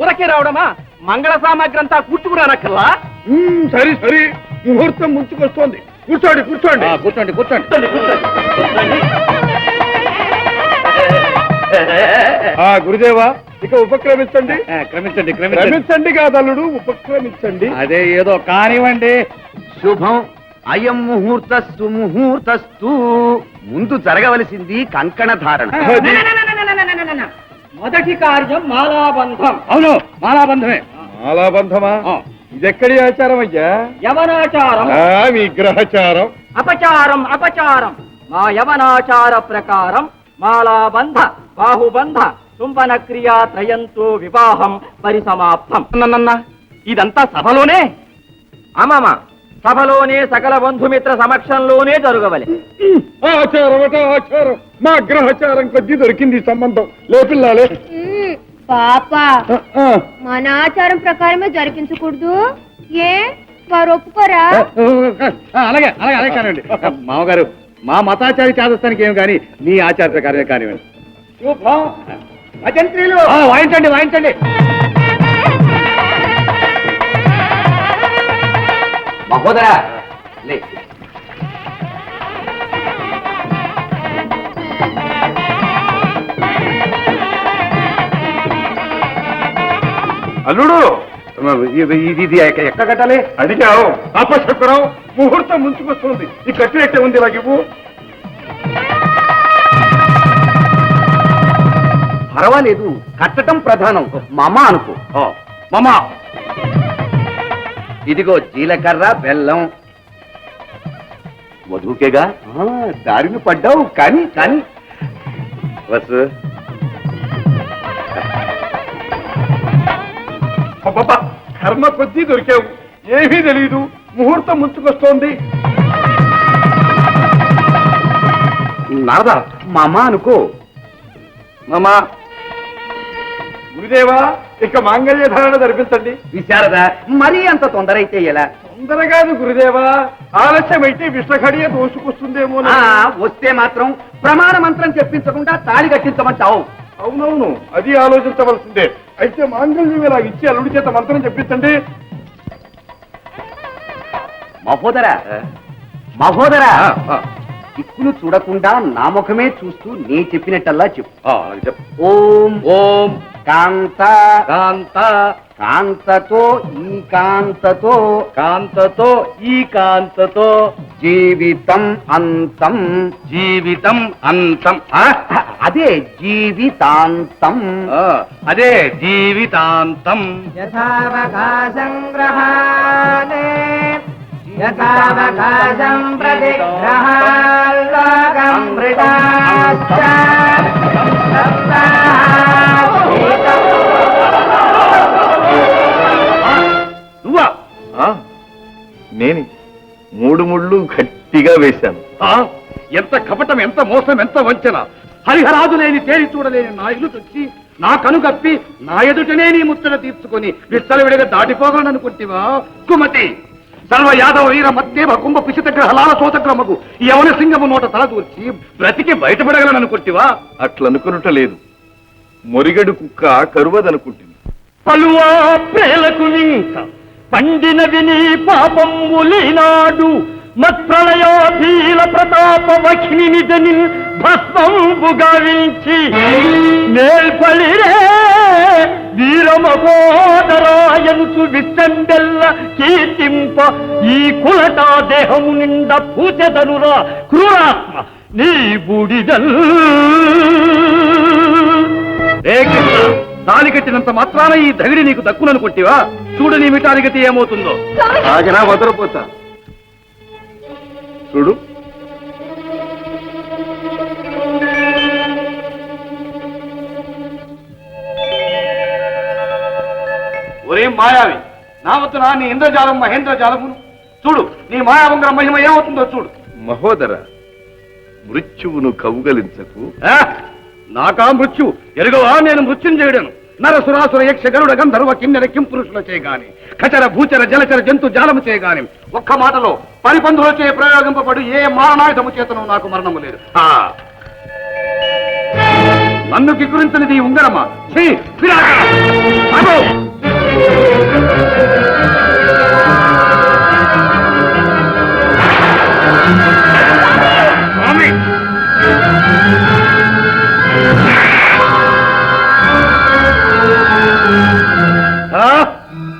ఊరకే రావడమా? మంగళ సామాగ్రి అంతా కూర్చుకురానక్కర్లా? సరే సరే, ముహూర్తం ముంచుకొస్తోంది. కూర్చోండి కూర్చోండి కూర్చోండి కూర్చోండి కూర్చోండి. గురుదేవా, ఇక ఉపక్రమించండి. క్రమించండి క్రమించండి కాదల్లుడు, ఉపక్రమించండి. అదే ఏదో కానివ్వండి. శుభం అయం ముహూర్తస్తు ముహూర్తస్తు. ముందు జరగవలసింది కంకణ ధారణ. మొదటి కార్యం మాలాబంధం. అవును, మాలాబంధమే. మాలాబంధమా? ఇదెక్కడి ఆచారం అయ్యా? యవనాచారం. మీ గ్రహచారం. అపచారం అపచారం. మా యవనాచార ప్రకారం మాలాబంధ, బాహుబంధ, చుంబన క్రియా త్రయంతో వివాహం పరిసమాప్తం. ఇదంతా సభలోనే? అమ్మమ్మ, సభలోనే సకల బంధుమిత్ర సమక్షంలోనే జరగవలె. ఆచారం అట ఆచారం. మా గ్రహచారం కొద్దీ దొరికింది సంబంధం. లేపిల్లాలే పాప, మన ఆచారం ప్రకారమే జరిపించకూడదు. ఏ వారు ఒప్పుకోరా? అలాగే అలాగే అలాగే కానివ్వండి. మామగారు, మా మతాచారి చేదస్తానికి ఏమి కానీ మీ ఆచార ప్రకారమే కానివ్వండి. వాయించండి వాయించండి. మహోదరా, లే. అల్లుడు, ఇది ఎక్కడ కట్టాలి? అడిగావు. అపశకునం. ముహూర్తం ముంచుకొస్తుంది. ఈ కట్టినట్టే ఉంది. ఇలాగివ్వు. పర్వాలేదు, కట్టడం ప్రధానం. మామ అనుకో. మామా, ఇదిగో జీలకర్ర, బెల్లం. వధువుకేగా. దారిని పడ్డావు. కానీ కానీ వసు. అబ్బబ్బా, కర్మ కొద్దీ దొరికావు. ఏమీ తెలీదు. ముహూర్తం ముంచుకొస్తోంది. నారదా, మామ అనుకో. మామా, గురుదేవా, ఇక మాంగళ్య ధారణ జరిపించండి. విశారదా, మరీ అంత తొందర అయితే ఎలా? తొందర కాదు గురుదేవా, ఆలస్యం అయితే విషఘడియ దోసుకొస్తుందేమో. వస్తే మాత్రం ప్రమాణ మంత్రం చెప్పించకుండా తాళి కట్టించమంటావు. అవునవును, అది ఆలోచించవలసిందే. అయితే మాంగళ్యం ఇలా ఇచ్చి అల్లుడి చేత మంత్రం చెప్పించండి. మహోదరా, మహోదరా, దిక్కులు చూడకుండా నా ముఖమే చూస్తూ నీ చెప్పినట్టల్లా చెప్పు. ఓం ఓం కాంత కాంత, కాంతతో ఈ కాంతతో, కాంతతో ఈ కాంతతో, జీవితం అంతం, జీవితం అంతం. అదే జీవితాంతం. అదే జీవితాంతం. యథావకాశం గ్రహాలే యథావకాశం ప్రతిగ్రహాల్లోకం మృడాశ్చ. నువ్వా? నేను 3 ముళ్ళు గట్టిగా వేశాను. ఎంత కపటం, ఎంత మోసం, ఎంత వంచన! హరిహరాదు లేని తేలి చూడలేని నా ఇల్లు తెచ్చి నా కనుగప్పి నా ఎదుటనే నీ ముచ్చట తీర్చుకొని విచ్చలవిడిగా దాటిపోగలననుకుంటేవా? కుమతి, సర్వ యాదవ వీర మత్తేవ కుంభ పిశిత గ్రహలాల సోతగ్రమకు యవన సింగము నోట తలదూర్చి బ్రతికి బయటపడగలననుకుంటేవా? అట్లనుకునుట లేదు. మొరిగడు కుక్క కరువదనుకుంటుంది. పలువా ప్రేలకు నింక పండిన విని పాపంబులీనాడు మత్ప్రళయోధీల ప్రతాప వఖినిదని భస్మంబు గావించి మేల్పలిరే వీరమహోదరాయనుచు విచ్చండెల్ల కీర్తింప ఈ కులటా దేహము నిండా పూచెదనురా క్రూరాత్మ నీ బూడిదల్. తాళి కట్టినంత మాత్రాన ఈ దగిడి నీకు దక్కుననుకుంటేవా? చూడు నీ మిటానిగతి ఏమవుతుందో. ఆగనా, వదలపోతా. చూడు, ఒరే మాయావి, నా వద్దు నీ ఇంద్రజాలం మహేంద్రజాలమును చూడు. నీ మాయావంగర మహిమ ఏమవుతుందో చూడు. మహోదర, మృత్యువును కౌగలించకు. నాకా మృత్యు ఎరుగవా? నేను మృత్యుంజయుడను. నరసురాసుర యక్ష గరుడ గంధర్వ కిన్నెర కింపురుషుల చేయగాని, ఖచర భూచర జలచర జంతు జాలము చేయగాని, ఒక్క మాటలో పరిపంధుల చే ప్రయోగింపబడు ఏ మారణాయుధము చేతను నాకు మరణము లేదు. నన్ను కిక్కురించినది ఈ ఉంగరమా? ఛీ, విరాట! ఆగు! స్వామి!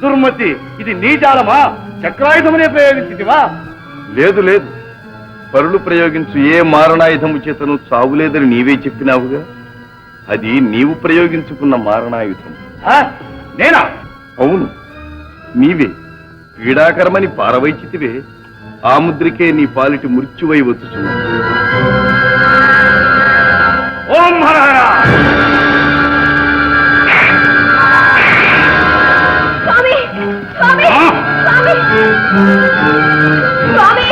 దుర్మతి, ఇది నీ జాలమా? చక్రాయుధమునే ప్రయోగించితివా? లేదు లేదు, పరులు ప్రయోగించు ఏ మారణాయుధము చేతను చావులేదని నీవే చెప్పినావుగా. అది నీవు ప్రయోగించుకున్న మారణాయుధం. నేనా? అవును, నీవే. పీడాకరమని పారవైచితివే, ఆ ముద్రికే నీ పాలిటి మృత్యువై వచ్చుచున్నావు. ఓం హర హర! స్వామి స్వామి స్వామి స్వామి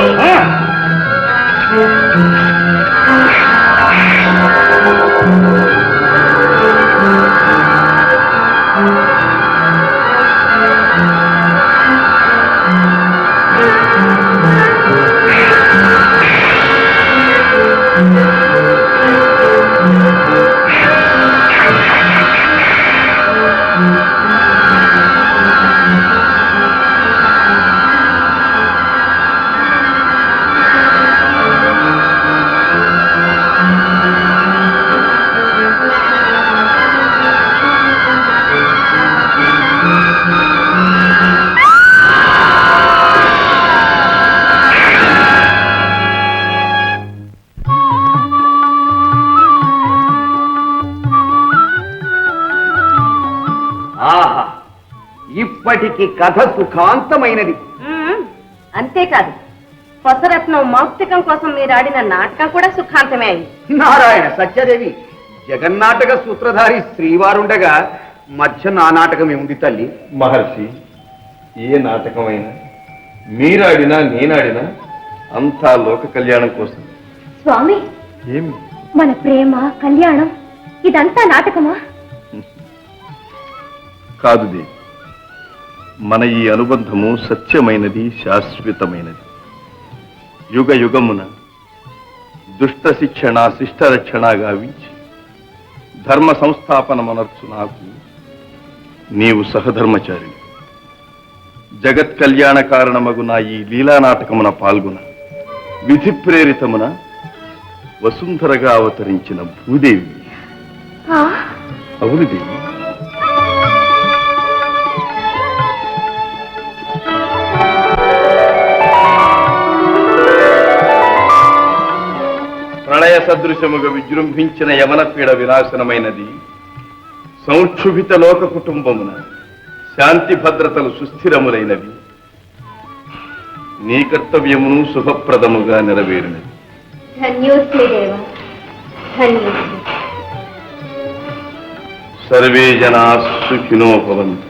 ఆహా, ఇప్పటికి కథ సుఖాంతమైనది. అంతేకాదు, కొసరత్నం మౌక్తికం కోసం మీరు ఆడిన నాటకం కూడా సుఖాంతమే అయింది. నారాయణ సత్యదేవి, జగన్నాటక సూత్రధారి శ్రీవారుండగా మధ్య నా నాటకం ఏముంది తల్లి? మహర్షి, ఏ నాటకమైనా మీరాడినా నేనాడినా అంతా లోక కళ్యాణం కోసం. స్వామి, ఏమి? మన ప్రేమ కళ్యాణం ఇదంతా నాటకమా? కాదు దేవి, మన ఈ అనుబంధము సత్యమైనది, శాశ్వతమైనది. యుగ యుగమున దుష్ట శిక్షణ శిష్ట రక్షణ గావించి ధర్మ సంస్థాపనమనర్చు నాకు నీవు సహధర్మచారి. జగత్ కళ్యాణ కారణమగు నా ఈ లీలా నాటకమున పాల్గొన విధి ప్రేరితమున వసుంధరగా అవతరించిన భూదేవి. అవును దేవి. ప్రళయ సదృశముగా విజృంభించిన యవన పీడ వినాశనమైనది. సంక్షుభిత లోక కుటుంబమున శాంతి భద్రతలు సుస్థిరములైనవి. నీ కర్తవ్యమును శుభప్రదముగా నెరవేరినది. ధన్యోస్మి దేవా, ధన్యోస్మి. సర్వే జనా సుఖినో భవంతు.